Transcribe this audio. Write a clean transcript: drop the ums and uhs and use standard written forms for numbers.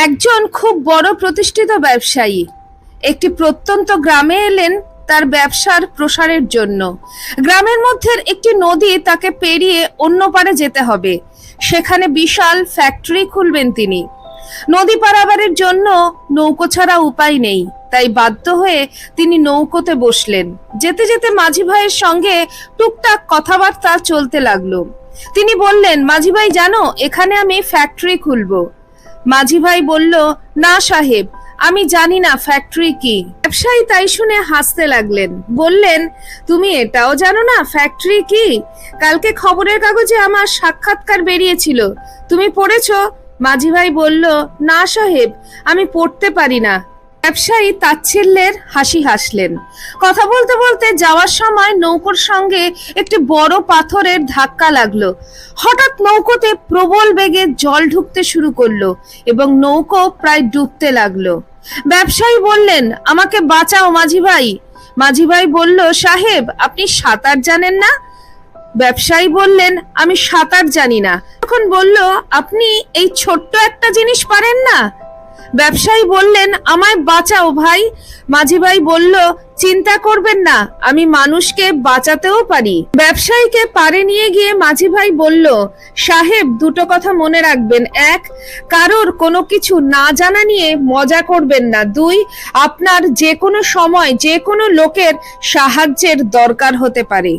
একজন খুব বড় প্রতিষ্ঠিত ব্যবসায়ী একটি প্রত্যন্ত গ্রামে এলেন তার ব্যবসার প্রসারের জন্য। গ্রামের মধ্যে একটি নদী তাকে পেরিয়ে অন্য পারে যেতে হবে। সেখানে বিশাল ফ্যাক্টরি খুলবেন তিনি। নদী পারাবারের জন্য নৌকো ছাড়া উপায় নেই, তাই বাধ্য হয়ে তিনি নৌকোতে বসলেন। যেতে যেতে মাঝি ভাইয়ের সঙ্গে টুকটাক কথাবার্তা চলতে লাগলো। তিনি বললেন, মাঝি ভাই জানো, এখানে আমি ফ্যাক্টরি খুলবো। মাঝি ভাই বলল, না সাহেব, আমি জানি না ফ্যাক্টরি কি। ব্যবসায়ী তাই শুনে হাসতে লাগলেন, বললেন, তুমি এটাও জানো না ফ্যাক্টরি কি? কালকে খবরের কাগজে আমার সাক্ষাৎকার বেরিয়েছিল, তুমি পড়েছো? মাঝি ভাই বলল, না সাহেব, আমি পড়তে পারি না। ব্যবসায়ী তাচ্ছিল্যের হাসি হাসলেন। কথা বলতে বলতে যাওয়ার সময় নৌকোর সঙ্গে একটি বড় পাথরের ধাক্কা লাগলো। হঠাৎ নৌকোতে প্রবল বেগে জল ঢুকতে শুরু করলো এবং নৌকো প্রায় ডুবতে লাগলো। ব্যবসায়ী বললেন, আমাকে বাঁচাও মাঝি ভাই। মাঝি ভাই বলল, সাহেব, আপনি সাঁতার জানেন না? ব্যবসায়ী বললেন, আমি সাঁতার জানি না। তখন বলল, আপনি এই ছোট্ট একটা জিনিস পারেন না? ব্যবসায়ী বললেন, আমায় বাঁচাও ভাই। মাঝি ভাই বলল, চিন্তা করবেন না, আমি মানুষকে বাঁচাতেও পারি। ব্যবসায়ীকে পারে নিয়ে গিয়ে মাঝি ভাই বলল, সাহেব, দুটো কথা মনে রাখবেন। এক, কারোর কোনো কিছু না জানা নিয়ে মজা করবেন না। দুই, আপনার যে কোনো সময় যে কোনো লোকের সাহায্যের দরকার হতে পারে।